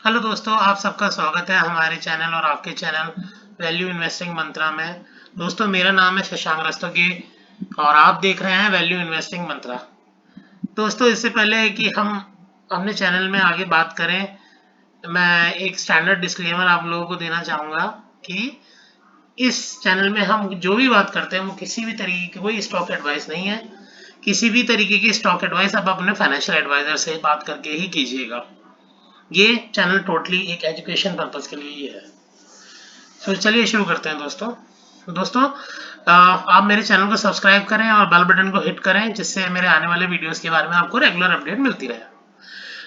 Hello दोस्तों, आप सबका स्वागत है हमारे चैनल और आपके चैनल वैल्यू इन्वेस्टिंग मंत्रा में। दोस्तों, मेरा नाम है शशांक रस्तोगी और आप देख रहे हैं वैल्यू इन्वेस्टिंग मंत्रा। दोस्तों, इससे पहले कि हम अपने चैनल में आगे बात करें, मैं एक स्टैंडर्ड डिस्क्लेमर आप लोगों को देना चाहूँगा कि इस चैनल में हम जो भी बात करते हैं वो किसी भी तरीके की कोई स्टॉक एडवाइस नहीं है। किसी भी तरीके की स्टॉक एडवाइस आप अपने फाइनेंशियल एडवाइजर से बात करके ही कीजिएगा। ये चैनल टोटली एक एजुकेशन पर्पज के लिए ही है। तो चलिए शुरू करते हैं दोस्तों। दोस्तों, आप मेरे चैनल को सब्सक्राइब करें और बेल बटन को हिट करें, जिससे मेरे आने वाले वीडियोस के बारे में आपको रेगुलर अपडेट मिलती रहे।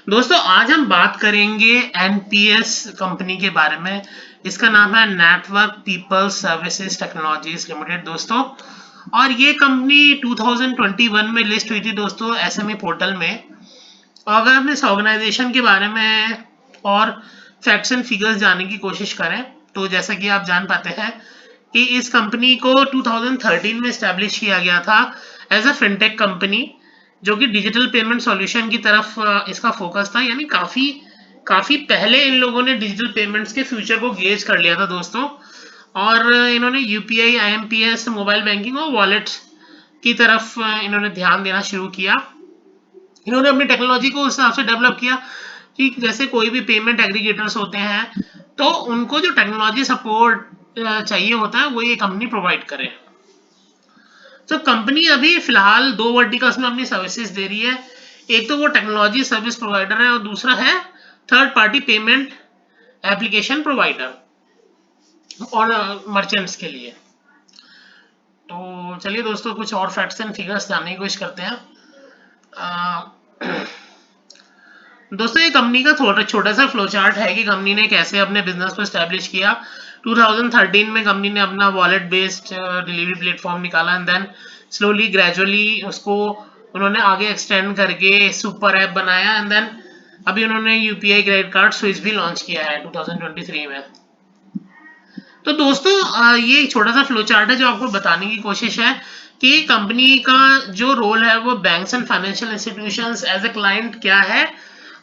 दोस्तों, आज हम बात करेंगे एनपीएस कंपनी के बारे में। इसका नाम है network people services technologies limited दोस्तों। और ये कंपनी 2021 में लिस्ट हुई थी दोस्तों एसएमई पोर्टल में। अगर हम इस ऑर्गेनाइजेशन के बारे में और फैक्ट्स एंड फिगर्स जानने की कोशिश करें तो जैसा कि आप जान पाते हैं कि इस कंपनी को 2013 में स्टैब्लिश किया गया था एज अ फिनटेक कंपनी, जो कि डिजिटल पेमेंट सॉल्यूशन की तरफ इसका फोकस था। यानी काफ़ी काफ़ी पहले इन लोगों ने डिजिटल पेमेंट्स के फ्यूचर को गेज कर लिया था दोस्तों। और इन्होंने यूपीआई, आईएमपीएस, मोबाइल बैंकिंग और वॉलेट की तरफ इन्होंने ध्यान देना शुरू किया। इन्होंने अपनी टेक्नोलॉजी को उस हिसाब से डेवलप किया कि जैसे कोई भी पेमेंट एग्रीगेटर्स होते हैं तो उनको जो टेक्नोलॉजी सपोर्ट चाहिए होता है वो ये कंपनी प्रोवाइड करे। तो कंपनी अभी फिलहाल दो वर्टिकल्स में अपनी सर्विसेज दे रही है। एक तो वो टेक्नोलॉजी सर्विस प्रोवाइडर है और दूसरा है third party payment application provider और मर्चेंट्स के लिए। तो चलिए दोस्तों, कुछ और फैक्ट्स एंड फिगर्स जानने की कोशिश करते हैं। दोस्तों, ये कंपनी का थोड़ा छोटा सा फ्लो चार्ट है कि कंपनी ने कैसे अपने बिजनेस को स्टैब्लिश किया। 2013 में कंपनी ने अपना वॉलेट बेस्ड डिलीवरी प्लेटफॉर्म निकाला एंड देन स्लोली ग्रेजुअली उसको उन्होंने आगे एक्सटेंड करके सुपर ऐप बनाया एंड देन अभी उन्होंने यूपीआई क्रेडिट कार्ड स्विच भी लॉन्च किया है 2023 में। तो दोस्तों, ये एक छोटा सा फ्लो चार्ट है जो आपको बताने की कोशिश है कि कंपनी का जो रोल है वो banks and financial institutions as a client क्या है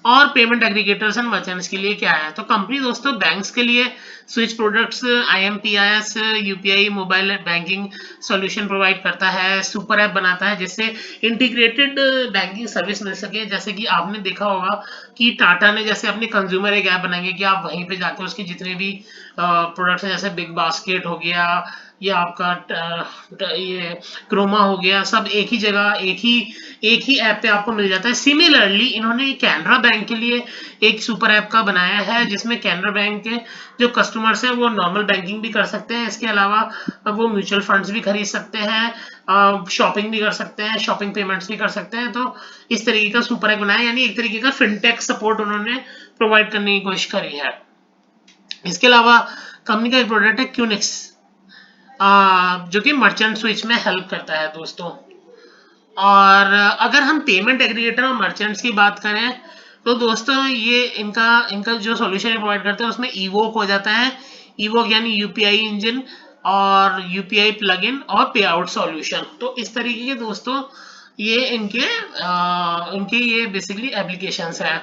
और पेमेंट एग्रीगेटर्स एंड मर्चेंट्स के लिए क्या है। तो कंपनी दोस्तों बैंक्स के लिए switch products, IMPS, UPI, mobile banking solution provide करता है, सुपर ऐप बनाता है जिससे इंटीग्रेटेड बैंकिंग सर्विस मिल सके। जैसे कि आपने देखा होगा कि टाटा ने जैसे अपनी कंज्यूमर एक ऐप बनाई है कि आप वहीं पे जाकर उसके जितने भी प्रोडक्ट्स हैं, जैसे बिग बास्केट हो गया या आपका ये क्रोमा हो गया, सब एक ही जगह एक ही ऐप पे आपको मिल जाता है। सिमिलरली इन्होंने कैनरा बैंक के लिए एक सुपर ऐप का बनाया है जिसमें कैनरा बैंक के जो कस्टमर्स हैं वो नॉर्मल बैंकिंग भी कर सकते हैं। इसके अलावा वो म्यूचुअल फंड्स भी खरीद सकते हैं, शॉपिंग भी कर सकते हैं, शॉपिंग पेमेंट्स भी कर सकते हैं। तो इस तरीके का सुपर ऐप बनाया, यानी एक तरीके का फिनटेक सपोर्ट उन्होंने प्रोवाइड करने की कोशिश करी है। इसके अलावा कंपनी का एक प्रोडक्ट है क्यूनिक्स, जो कि मर्चेंट स्विच में हेल्प करता है दोस्तों। और अगर हम पेमेंट एग्रीगेटर और मर्चेंट्स की बात करें तो दोस्तों ये इनका इनका जो सॉल्यूशन प्रोवाइड करते हैं उसमें ईवोक हो जाता है। ईवोक यानी यूपीआई इंजन और यूपीआई प्लगइन और पे आउट सॉल्यूशन। तो इस तरीके के दोस्तों ये इनके ये बेसिकली एप्लीकेशंस हैं।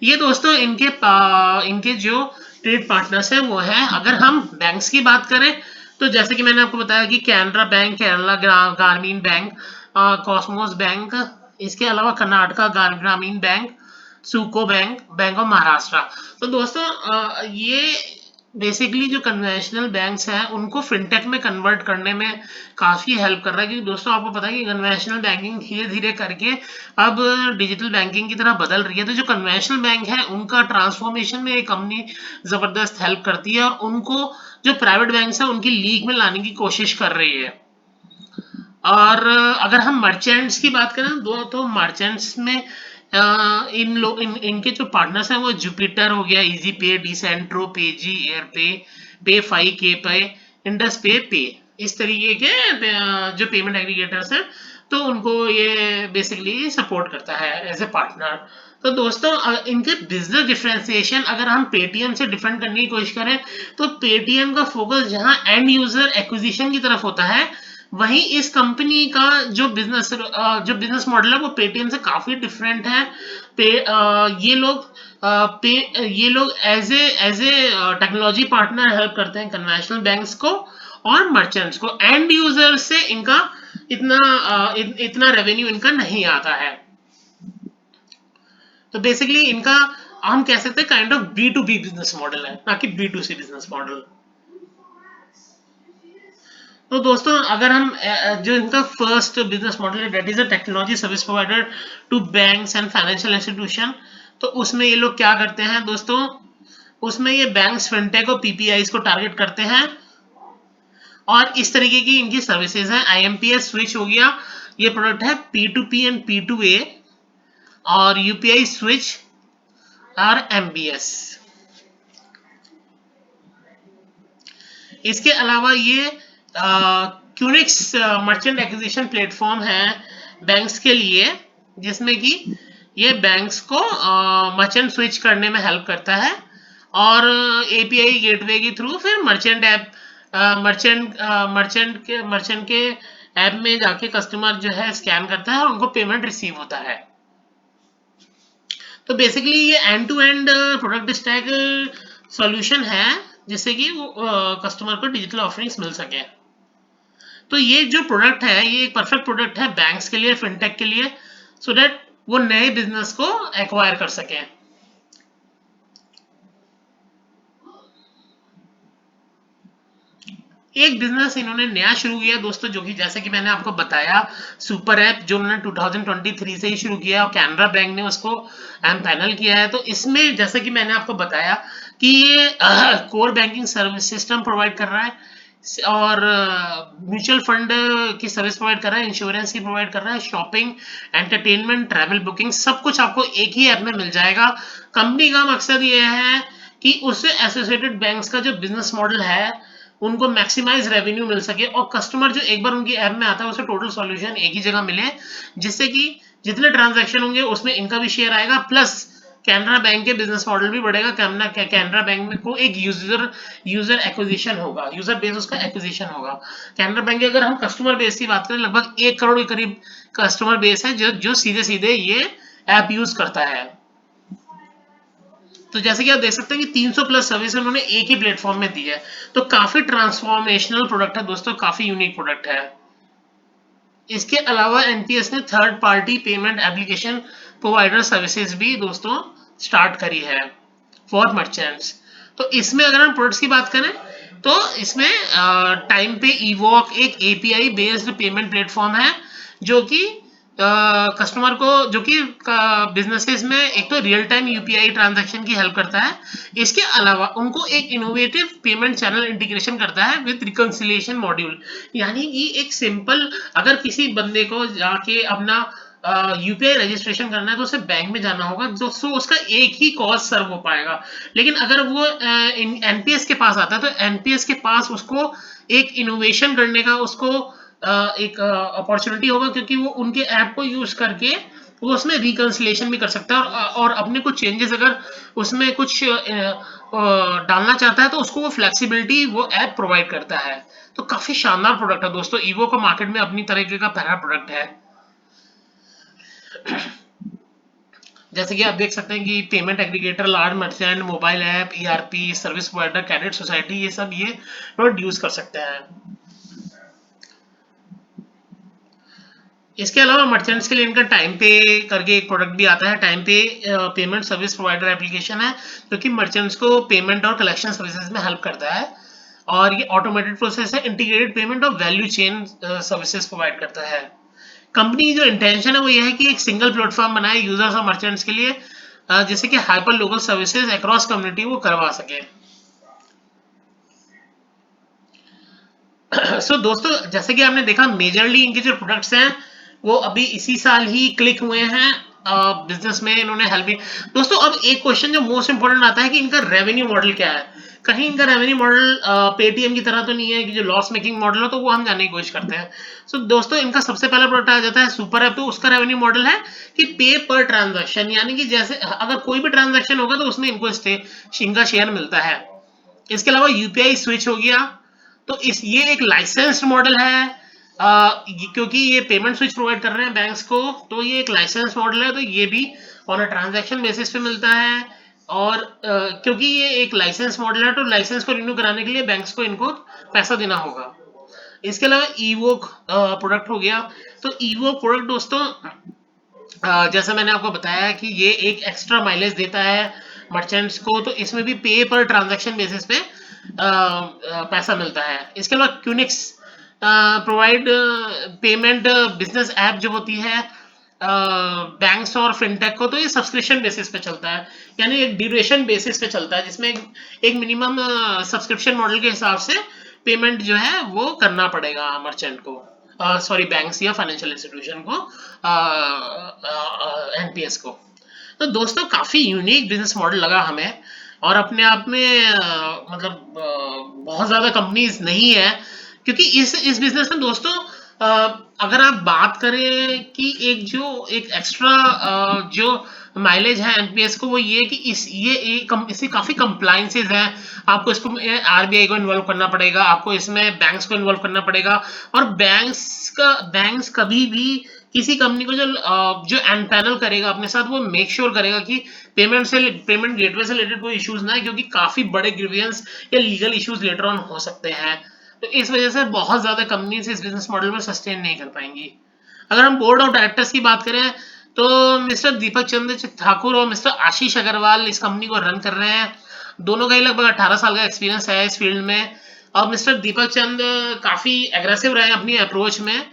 ये दोस्तों इनके जो ट्रेड पार्टनर्स हैं वो हैं। अगर हम बैंक्स की बात करें तो जैसे कि मैंने आपको बताया कि कैनरा बैंक, केरला ग्रामीण बैंक, कॉस्मोस बैंक, इसके अलावा कर्नाटका ग्रामीण बैंक, सुको बैंक, बैंक ऑफ महाराष्ट्र। तो दोस्तों ये बेसिकली जो कन्वेंशनल बैंक्स हैं उनको फिनटेक में कन्वर्ट करने में काफ़ी हेल्प कर रहा है। क्योंकि दोस्तों आपको पता है कि कन्वेंशनल बैंकिंग धीरे धीरे करके अब डिजिटल बैंकिंग की तरह बदल रही है। तो जो कन्वेंशनल बैंक है उनका ट्रांसफॉर्मेशन में ये कंपनी ज़बरदस्त हेल्प करती है और उनको जो प्राइवेट बैंक्स हैं उनकी लीग में लाने की कोशिश कर रही है। और अगर हम मर्चेंट्स की बात करें तो मर्चेंट्स में इनके जो पार्टनर्स हैं वो जुपिटर हो गया, इजी पे, डिसेंट्रो, पेजी, एयर पे, पे फाई, के पे, इंडस पे, इस तरीके के जो पेमेंट एग्रीगेटर्स हैं तो उनको ये बेसिकली सपोर्ट करता है एज ए पार्टनर। तो दोस्तों इनके बिजनेस डिफरेंशिएशन अगर हम पेटीएम से डिफरेंट करने की कोशिश करें तो पेटीएम का फोकस जहां एंड यूजर एक्विजिशन की तरफ होता है वहीं इस कंपनी का जो बिजनेस मॉडल है वो पेटीएम से काफी डिफरेंट है। ये लोग ये लोग as a technology partner help करते हैं कन्वेंशनल बैंक्स को और मर्चेंट्स को। एंड यूजर से इनका इतना रेवेन्यू इनका नहीं आता है। तो बेसिकली इनका हम कह सकते हैं kind of B to B business model है, ना कि B to C business model. तो दोस्तों अगर हम जो इनका फर्स्ट बिजनेस मॉडल है that is a technology service provider to banks and financial institution. तो उसमें ये लोग क्या करते हैं दोस्तों, उसमें ये बैंक्स फिनटेक और पीपीआईज को टारगेट करते हैं और इस तरीके की इनकी सर्विसेज हैं। आईएमपीएस स्विच हो गया, ये प्रोडक्ट है P2P एंड P2A, और यूपीआई स्विच और एमबीएस। इसके अलावा ये क्यूनिक्स मर्चेंट एक्विजिशन प्लेटफॉर्म है बैंक्स के लिए, जिसमें कि ये बैंक्स को मर्चेंट स्विच करने में हेल्प करता है और एपीआई गेटवे के थ्रू फिर मर्चेंट ऐप मर्चेंट के ऐप में जाके कस्टमर जो है स्कैन करता है और उनको पेमेंट रिसीव होता है। तो बेसिकली ये end to end product stack solution है जिससे कि कस्टमर को डिजिटल ऑफरिंग्स मिल सके। तो ये जो प्रोडक्ट है ये एक परफेक्ट प्रोडक्ट है बैंक्स के लिए, फिनटेक के लिए, सो दैट वो नए बिजनेस को एक्वायर कर सके। एक बिजनेस इन्होंने नया शुरू किया दोस्तों, जो कि जैसे कि मैंने आपको बताया सुपर ऐप, जो उन्होंने 2023 से ही शुरू किया और कैनरा बैंक ने उसको पैनल किया है। तो इसमें जैसे कि मैंने आपको बताया कि ये core banking service system provide कर रहा है और म्यूचुअल फंड की सर्विस प्रोवाइड कर रहा है, इंश्योरेंस की प्रोवाइड कर रहा है, शॉपिंग, एंटरटेनमेंट, ट्रैवल बुकिंग, सब कुछ आपको एक ही ऐप में मिल जाएगा। कंपनी का मकसद ये है कि उससे एसोसिएटेड बैंक्स का जो बिजनेस मॉडल है उनको मैक्सिमाइज रेवेन्यू मिल सके और कस्टमर जो एक बार उनकी ऐप में आता है उसे टोटल सॉल्यूशन एक ही जगह मिले, जिससे कि जितने ट्रांजैक्शन होंगे उसमें इनका भी शेयर आएगा, प्लस कैनरा बैंक के बिजनेस मॉडल भी बढ़ेगा। कैनरा बैंक में को एक यूजर एक्विजिशन होगा, यूजर बेस उसका एक्विजिशन होगा। कैनरा बैंक की अगर हम कस्टमर बेस की बात करें लगभग 1 करोड़ के करीब कस्टमर बेस है जो सीधे सीधे ये ऐप यूज करता है। तो जैसे कि आप देख सकते हैं कि 300 प्लस सर्विस उन्होंने एक ही प्लेटफॉर्म में दी है। तो काफी ट्रांसफॉर्मेशनल प्रोडक्ट है दोस्तों, काफी यूनिक प्रोडक्ट है। इसके अलावा एनपीएस ने third party payment application provider services भी दोस्तों स्टार्ट करी है फॉर मर्चेंट्स। तो इसमें अगर हम प्रोडक्ट्स की बात करें तो इसमें टाइम पे इवॉक एक एपीआई बेस्ड पेमेंट प्लेटफॉर्म है जो कि कस्टमर को, जो कि बिजनेसेस में एक तो रियल टाइम यूपीआई ट्रांजैक्शन की हेल्प करता है, इसके अलावा उनको एक इनोवेटिव पेमेंट चैनल इंटीग्रेशन करता है विद रिकंसिलिएशन मॉड्यूल। यानी कि एक सिंपल, अगर किसी बंदे को जाके अपना यूपीआई रजिस्ट्रेशन करना है तो उसे बैंक में जाना होगा, दोस्तों उसका एक ही कॉस्ट सर्व हो पाएगा। लेकिन अगर वो एनपीएस के पास आता है तो एनपीएस के पास उसको एक इनोवेशन करने का उसको एक अपॉर्चुनिटी होगा, क्योंकि वो उनके ऐप को यूज करके वो उसमें रिकंसिलेशन भी कर सकता है और अपने कुछ चेंजेस अगर उसमें कुछ डालना चाहता है तो उसको वो फ्लेक्सिबिलिटी वो ऐप प्रोवाइड करता है। तो काफी शानदार प्रोडक्ट है दोस्तों, ईवो का मार्केट में अपनी तरीके का पहला प्रोडक्ट है। जैसे कि आप देख सकते हैं कि payment aggregator, large merchant, mobile app, ERP, service provider, credit society, ये सब ये प्रोडक्ट यूज कर सकते हैं। इसके अलावा मर्चेंट्स के लिए इनका टाइम पे करके एक प्रोडक्ट भी आता है। टाइम पे पेमेंट सर्विस प्रोवाइडर एप्लीकेशन है जो कि मर्चेंट्स को पेमेंट और कलेक्शन सर्विसेज में हेल्प करता है और ये ऑटोमेटेड प्रोसेस है, इंटीग्रेटेड पेमेंट और वैल्यू चेन सर्विसेज प्रोवाइड करता है। कंपनी की जो इंटेंशन है वो ये है कि एक सिंगल प्लेटफॉर्म बनाए यूजर्स और मर्चेंट्स के लिए, जिससे कि hyper local services across community वो करवा सके। सो दोस्तों जैसे कि आपने देखा मेजरली इनके जो प्रोडक्ट्स हैं वो अभी इसी साल ही क्लिक हुए हैं बिजनेस में, इन्होंने हेल्प भी। दोस्तों अब एक क्वेश्चन जो मोस्ट इंपोर्टेंट आता है कि इनका रेवेन्यू मॉडल क्या है। कहीं इनका रेवेन्यू मॉडल पेटीएम की तरह तो नहीं है कि जो लॉस मेकिंग मॉडल हो, तो वो हम जानने की कोशिश करते हैं। सो दोस्तों इनका सबसे पहला प्रोडक्ट आ जाता है सुपर ऐप। तो उसका रेवेन्यू मॉडल है कि पे पर ट्रांजैक्शन, यानी कि जैसे अगर कोई भी ट्रांजैक्शन होगा तो उसमें इनको इनका शेयर मिलता है। इसके अलावा यूपीआई स्विच हो गया, तो ये एक लाइसेंस्ड मॉडल है क्योंकि ये पेमेंट स्विच प्रोवाइड कर रहे हैं बैंक्स को, तो ये एक लाइसेंस मॉडल है, तो ये भी ऑन अ ट्रांजैक्शन बेसिस पे मिलता है। और क्योंकि ये एक लाइसेंस मॉडल है, तो लाइसेंस को रिन्यू कराने के लिए बैंक्स को इनको पैसा देना होगा। इसके अलावा ईवोक प्रोडक्ट हो गया। तो ईवोक प्रोडक्ट दोस्तों, जैसा मैंने आपको बताया कि ये एक एक्स्ट्रा माइलेज देता है मर्चेंट्स को, तो इसमें भी पे पर ट्रांजैक्शन बेसिस पे पैसा मिलता है। इसके अलावा क्यूनिक्स प्रोवाइड पेमेंट बिजनेस ऐप जो होती है बैंक्स और फिनटेक को, तो ये सब्सक्रिप्शन बेसिस पे चलता है, यानी एक ड्यूरेशन बेसिस पे चलता है, जिसमें एक मिनिमम सब्सक्रिप्शन मॉडल के हिसाब से पेमेंट जो है वो करना पड़ेगा मर्चेंट को, सॉरी बैंक्स या फाइनेंशियल इंस्टीट्यूशन को, एनपीएस को। तो दोस्तों काफ़ी यूनिक बिजनेस मॉडल लगा हमें, और अपने आप में बहुत ज़्यादा कंपनीज नहीं है, क्योंकि इस बिजनेस में दोस्तों अगर आप बात करें कि एक एक्स्ट्रा जो माइलेज है एनपीएस को, वो ये कि इससे काफ़ी कंप्लाइंसेस हैं। आपको इसको आरबीआई को इन्वॉल्व करना पड़ेगा, आपको इसमें बैंक्स को इन्वॉल्व करना पड़ेगा, और बैंक्स कभी भी किसी कंपनी को जो एनपैनल करेगा अपने साथ, वो मेक श्योर करेगा कि पेमेंट गेटवे से रिलेटेड कोई इश्यूज ना है, क्योंकि काफी बड़े ग्रीवियंस या लीगल इश्यूज लेटर ऑन हो सकते हैं। तो इस वजह से बहुत ज्यादा कंपनीज इस बिजनेस मॉडल में सस्टेन नहीं कर पाएंगी। अगर हम बोर्ड ऑफ डायरेक्टर्स की बात करें, तो मिस्टर दीपक चंद्र ठाकुर और मिस्टर आशीष अग्रवाल इस कंपनी को रन कर रहे हैं। दोनों का ही लगभग 18 साल का एक्सपीरियंस है इस फील्ड में। और मिस्टर दीपक चंद काफी एग्रेसिव रहे अपनी अप्रोच में।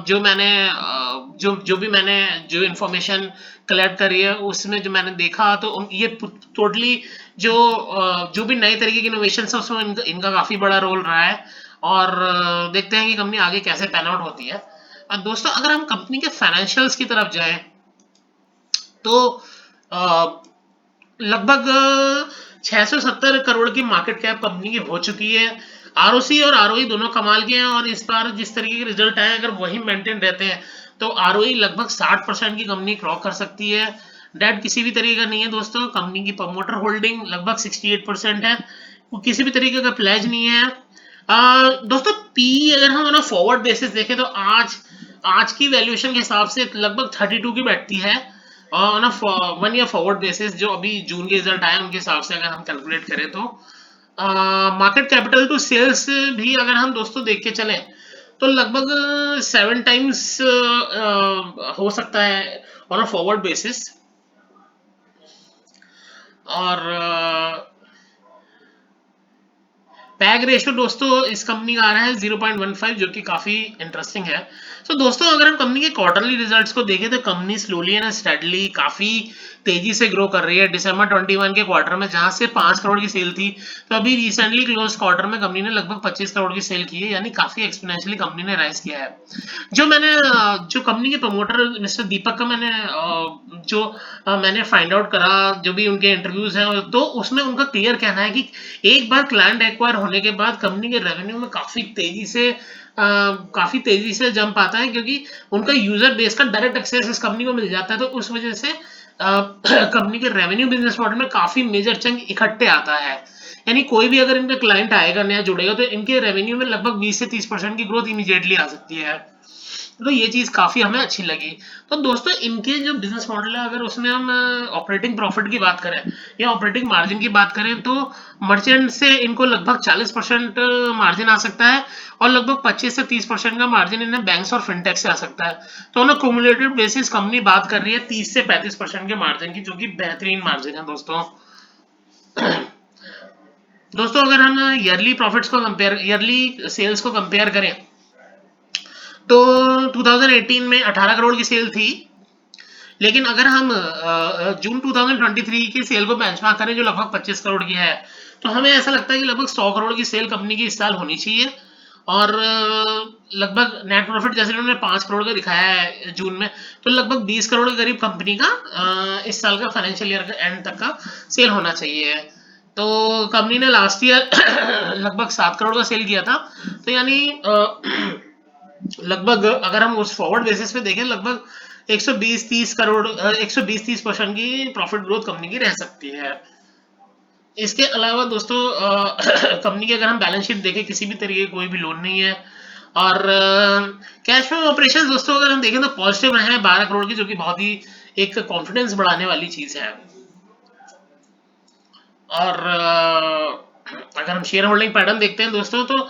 जो भी मैंने जो इंफॉर्मेशन कलेक्ट करी है, उसमें जो मैंने देखा, तो ये टोटली जो भी नए तरीके की इनोवेशन है, उसमें इनका काफी बड़ा रोल रहा है। और देखते हैं कि कंपनी आगे कैसे पैन आउट होती है। दोस्तों अगर हम कंपनी के फाइनेंशियल्स की तरफ जाएं, तो लगभग 670 करोड़ की मार्केट कैप कंपनी की हो चुकी है। आरओसी और आरओई दोनों कमाल के हैं, और इस बार जिस तरीके के रिजल्ट आए, अगर वही मेंटेन रहते हैं, तो आरओई लगभग 60% की कंपनी क्रॉक कर सकती है। डेट किसी भी तरीके का नहीं है दोस्तों। कंपनी की प्रमोटर होल्डिंग लगभग 68% है, वो किसी भी तरीके का प्लेज नहीं है। दोस्तों पी अगर हम फॉरवर्ड बेसिस देखें, तो आज की वैल्यूएशन के हिसाब से लगभग 32 की बैठती है, on a 1 year forward basis. जो अभी जून के रिजल्ट आए उनके हिसाब से अगर हम कैलकुलेट करें, तो मार्केट कैपिटल टू सेल्स भी अगर हम दोस्तों देख के चलें, तो लगभग 7 टाइम्स हो सकता है ऑन अ फॉरवर्ड बेसिस। और पैग रेशियो दोस्तों इस कंपनी का आ रहा है 0.15, जो कि काफी इंटरेस्टिंग है। तो दोस्तों अगर हम कंपनी के क्वार्टरली रिजल्ट्स को देखें, तो कंपनी स्लोली एंड स्टेडली काफी तेजी से ग्रो कर रही है। दिसंबर 21 के क्वार्टर में जहां से 5 करोड़ की सेल थी, तो अभी रिसेंटली क्लोज क्वार्टर में कंपनी ने लगभग 25 करोड़ की सेल की है, यानी काफी एक्सपोनेंशियली कंपनी ने राइज किया है। जो कंपनी के प्रमोटर मिस्टर दीपक का मैंने फाइंड आउट करा, जो भी उनके इंटरव्यूज हैं, तो उसमें उनका क्लियर कहना है कि एक बार क्लाइंट एक्वायर होने के बाद कंपनी के रेवेन्यू में काफी तेजी से जंप आता है, क्योंकि उनका यूजर बेस का डायरेक्ट एक्सेस इस कंपनी को मिल जाता है। तो उस वजह से कंपनी के रेवेन्यू बिजनेस मॉडल में काफी मेजर चंक इकट्ठे आता है, यानी कोई भी अगर इनका क्लाइंट आएगा नया जुड़ेगा, तो इनके रेवेन्यू में लगभग 20 से 30% की ग्रोथ इमीडिएटली आ सकती है। तो ये चीज काफी हमें अच्छी लगी। तो दोस्तों इनके जो बिजनेस मॉडल है, अगर उसमें हम ऑपरेटिंग प्रॉफिट की बात करें या ऑपरेटिंग मार्जिन की बात करें, तो मर्चेंट से इनको लगभग 40% मार्जिन आ सकता है, और लगभग 25 से 30% का मार्जिन इन्हें बैंक्स और फिनटेक से आ सकता है। तो ऑन क्यूमुलेटिव बेसिस कंपनी बात कर रही है 30 से 35% के मार्जिन की, जो कि बेहतरीन मार्जिन है दोस्तों। दोस्तों अगर हम ईयरली सेल्स को कंपेयर करें, तो 2018 में 18 करोड़ की सेल थी, लेकिन अगर हम जून 2023 की सेल को बेंचमार्क करें, जो लगभग 25 करोड़ की है, तो हमें ऐसा लगता है कि लगभग 100 करोड़ की सेल कंपनी की इस साल होनी चाहिए। और लगभग नेट प्रॉफिट जैसे उन्होंने 5 करोड़ का दिखाया है जून में, तो लगभग 20 करोड़ के करीब कंपनी का इस साल का फाइनेंशियल ईयर का एंड तक का सेल होना चाहिए। तो कंपनी ने लास्ट ईयर लगभग 7 करोड़ का सेल किया था, तो यानी लगभग अगर हम उस फॉरवर्ड बेसिस पे देखें, लगभग 120-30% की प्रॉफिट ग्रोथ कंपनी की रह सकती है। इसके अलावा दोस्तों कंपनी की अगर हम बैलेंस शीट देखें, किसी भी तरीके कोई भी लोन नहीं है, और कैश फ्लो ऑपरेशन दोस्तों अगर हम देखें तो पॉजिटिव रहे हैं 12 करोड़ की, जो कि बहुत ही एक कॉन्फिडेंस बढ़ाने वाली चीज है। और अगर हम शेयर होल्डिंग पैटर्न देखते हैं दोस्तों तो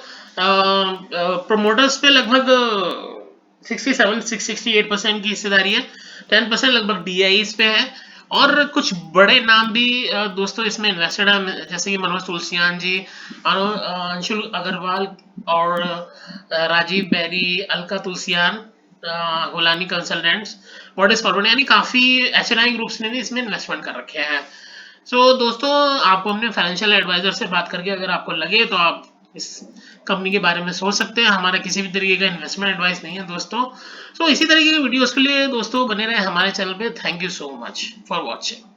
प्रोमोटर्स पे लगभग 67-68% की हिस्सेदारी है, 10% लगभग डीआईज पे है, और कुछ बड़े नाम भी दोस्तों इसमें इन्वेस्टेड है, जैसे कि मनोज तुलसियान जी, अंशुल अग्रवाल, और राजीव बैरी, अलका तुलसियान, होलानी कंसल्टेंट्स, मॉडर्स कॉर्पोरेट, यानी काफी एचएनआई ग्रुप्स ने भी इसमें इन्वेस्टमेंट कर रखे हैं। दोस्तों आपको अपने फाइनेंशियल एडवाइजर से बात करके अगर आपको लगे तो आप इस कंपनी के बारे में सोच सकते हैं। हमारा किसी भी तरीके का इन्वेस्टमेंट एडवाइस नहीं है दोस्तों। इसी तरीके के वीडियोस के लिए दोस्तों बने रहे हमारे चैनल पे। Thank you so much for watching.